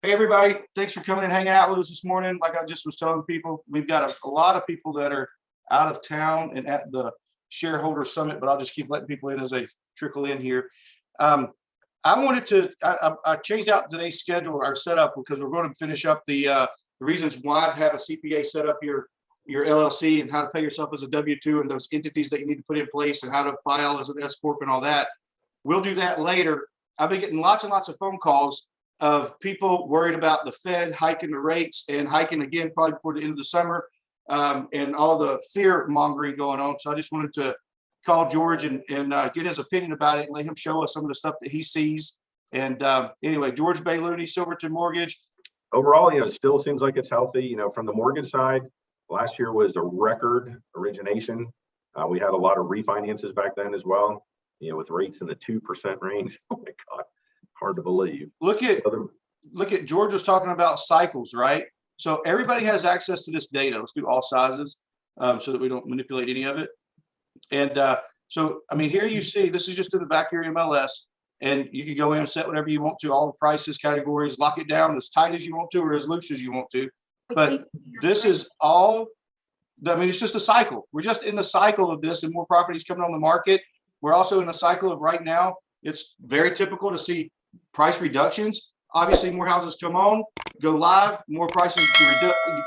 Hey, everybody. Thanks for coming and hanging out with us this morning. Like I just was telling people, we've got a lot of people that are out of town and at the shareholder summit, but I'll just keep letting people in as they trickle in here. I changed out today's schedule, our setup, because we're going to finish up the reasons why to have a CPA set up your LLC and how to pay yourself as a W-2 and those entities that you need to put in place and how to file as an S Corp and all that. We'll do that later. I've been getting lots and lots of phone calls of people worried about the Fed hiking the rates and hiking again probably before the end of the summer, and all the fear mongering going on. So I just wanted to call George and get his opinion about it and let him show us some of the stuff that he sees. And anyway, George Bayluni, Silverton Mortgage. Overall, it still seems like it's healthy. From the mortgage side, last year was a record origination. We had a lot of refinances back then as well, with rates in the 2% range. Oh my God. Hard to believe. Look at George was talking about cycles, right? So everybody has access to this data. Let's do all sizes so that we don't manipulate any of it. And so, I mean, here you see, this is just in the back of your MLS, and you can go in and set whatever you want to, all the prices, categories, lock it down as tight as you want to or as loose as you want to. But this is all, I mean, it's just a cycle. We're just in the cycle of this and more properties coming on the market. We're also in the cycle of right now, it's very typical to see price reductions. Obviously, more houses come on, go live, more prices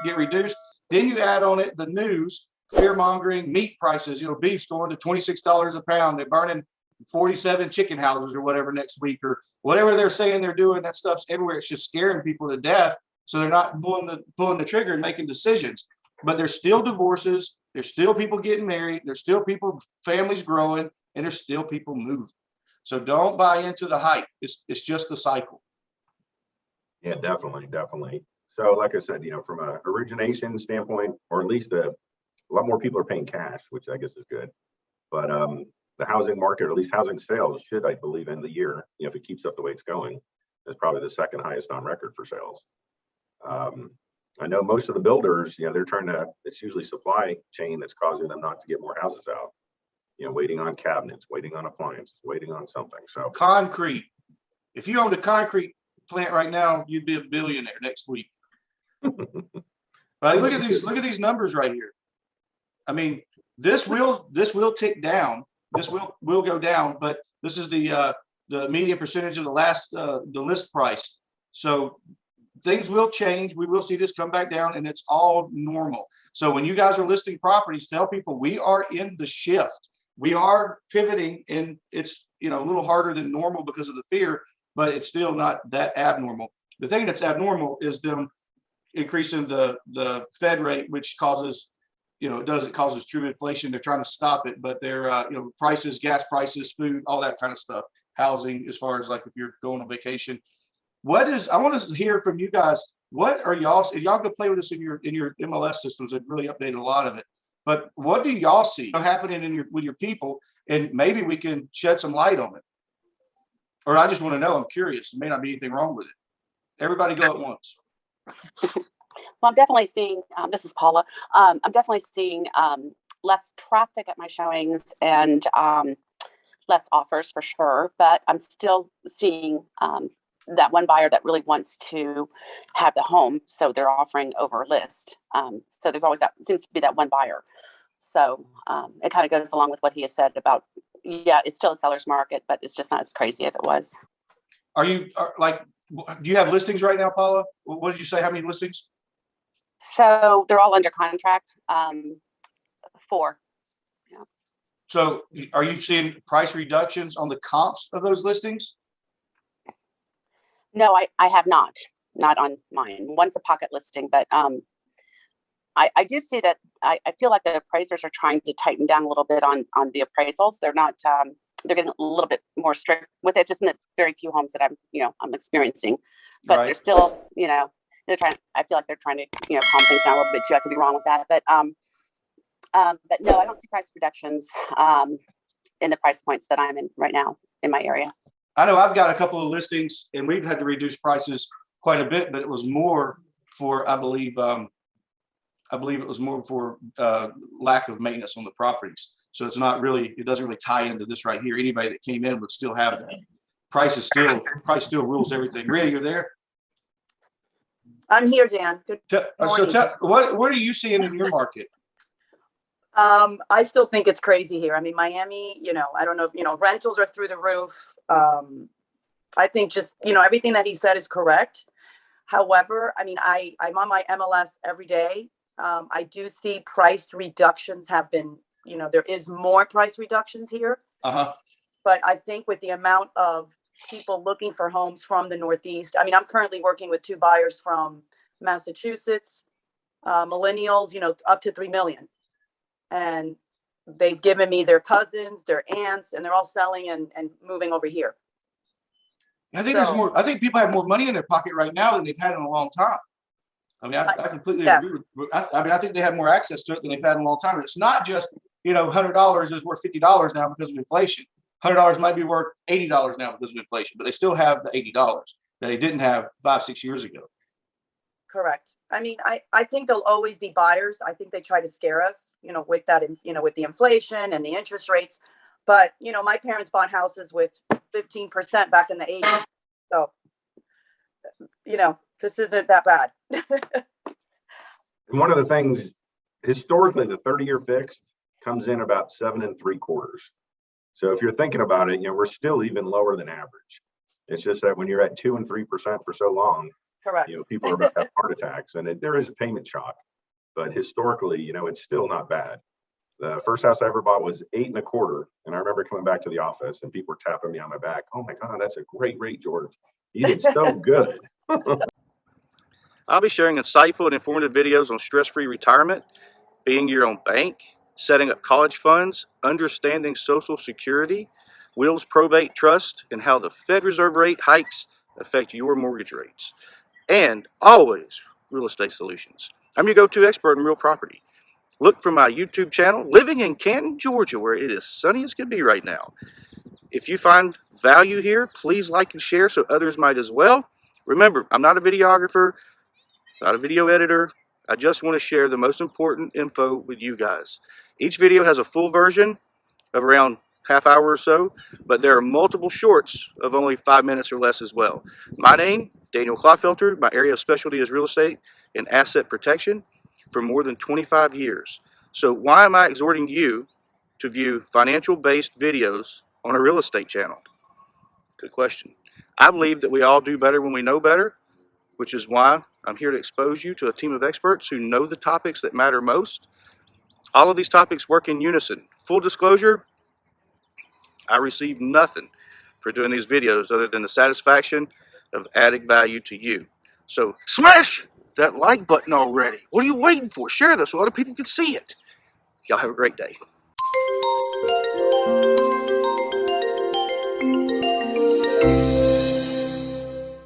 get reduced. Then you add on it the news, fear mongering, meat prices, beef's going to $26 a pound. They're burning 47 chicken houses or whatever next week, or whatever they're saying they're doing. That stuff's everywhere. It's just scaring people to death. So they're not pulling the trigger and making decisions. But there's still divorces. There's still people getting married. There's still families growing, and there's still people moving. So don't buy into the hype. It's just the cycle. Yeah, definitely. So like I said, from an origination standpoint, or at least a lot more people are paying cash, which I guess is good. But the housing market, or at least housing sales, should, I believe, end the year, if it keeps up the way it's going, is probably the second highest on record for sales. I know most of the builders, they're trying to, it's usually supply chain that's causing them not to get more houses out. Waiting on cabinets, waiting on appliances, waiting on something. So concrete. If you owned a concrete plant right now, you'd be a billionaire next week. But look at these numbers right here. I mean, this will tick down. This will go down, but this is the median percentage of the list price. So things will change. We will see this come back down, and it's all normal. So when you guys are listing properties, tell people we are in the shift. We are pivoting, and it's a little harder than normal because of the fear, but it's still not that abnormal. The thing that's abnormal is them increasing the Fed rate, which causes, it causes true inflation. They're trying to stop it, but they're prices, gas prices, food, all that kind of stuff, housing, as far as like if you're going on vacation. I want to hear from you guys. What are y'all go play with us in your MLS systems? They've really updated a lot of it. But what do y'all see happening with your people? And maybe we can shed some light on it. Or I just want to know, I'm curious. There may not be anything wrong with it. Everybody go at once. Well, I'm definitely seeing, this is Paula. I'm definitely seeing less traffic at my showings and less offers for sure. But I'm still seeing that one buyer that really wants to have the home, so they're offering over list. So there's always seems to be that one buyer. So it kind of goes along with what he has said about, it's still a seller's market, but it's just not as crazy as it was. Do you have listings right now, Paula? What did you say? How many listings? So they're all under contract. 4. Yeah. So are you seeing price reductions on the comps of those listings? No, I have not on mine. One's a pocket listing, but I do see that I feel like the appraisers are trying to tighten down a little bit on the appraisals. They're not, they're getting a little bit more strict with it, just in the very few homes that I'm experiencing, but right. They're still, they're trying, I feel like they're trying to, calm things down a little bit too. I could be wrong with that, but no, I don't see price reductions in the price points that I'm in right now in my area. I know I've got a couple of listings, and we've had to reduce prices quite a bit, but it was more for, I believe it was more for lack of maintenance on the properties. So it's not really, it doesn't really tie into this right here. Anybody that came in would still have that. Price still rules everything. Rhea, you're there? I'm here, Dan. Good morning. What are you seeing in your market? I still think it's crazy here. I mean, Miami, I don't know if, rentals are through the roof. I think just, everything that he said is correct. However, I mean, I'm on my MLS every day. I do see price reductions have been, there is more price reductions here. Uh-huh. But I think with the amount of people looking for homes from the Northeast, I mean, I'm currently working with 2 buyers from Massachusetts, millennials, up to 3 million. And they've given me their cousins, their aunts, and they're all selling and moving over here. I think there's more. I think people have more money in their pocket right now than they've had in a long time. I mean, I completely agree with. I think they have more access to it than they've had in a long time. It's not just $100 is worth $50 now because of inflation. $100 might be worth $80 now because of inflation, but they still have the $80 that they didn't have 5-6 years ago. Correct. I mean, I think there'll always be buyers. I think they try to scare us, with that, with the inflation and the interest rates. But, my parents bought houses with 15% back in the 80s. So, this isn't that bad. And one of the things, historically, the 30-year fixed comes in about 7 3/4. So if you're thinking about it, we're still even lower than average. It's just that when you're at 2 and 3% for so long, correct. People are about to have heart attacks, and there is a payment shock. But historically, it's still not bad. The first house I ever bought was 8 1/4, and I remember coming back to the office and people were tapping me on my back. Oh my God, that's a great rate, George. You did so good. I'll be sharing insightful and informative videos on stress-free retirement, being your own bank, setting up college funds, understanding Social Security, wills, probate, trust, and how the Fed Reserve rate hikes affect your mortgage rates. And always real estate solutions. I'm your go-to expert in real property. Look for my YouTube channel, living in Canton, Georgia, where it is sunny as can be right now. If you find value here, please like and share so others might as well. Remember, I'm not a videographer, not a video editor. I just want to share the most important info with you guys. Each video has a full version of around half hour or so, but there are multiple shorts of only 5 minutes or less as well. My name, Daniel Klopfelter. My area of specialty is real estate and asset protection for more than 25 years. So why am I exhorting you to view financial-based videos on a real estate channel? Good question. I believe that we all do better when we know better, which is why I'm here to expose you to a team of experts who know the topics that matter most. All of these topics work in unison. Full disclosure, I receive nothing for doing these videos other than the satisfaction of adding value to you. So smash that like button already. What are you waiting for? Share this so other people can see it. Y'all have a great day.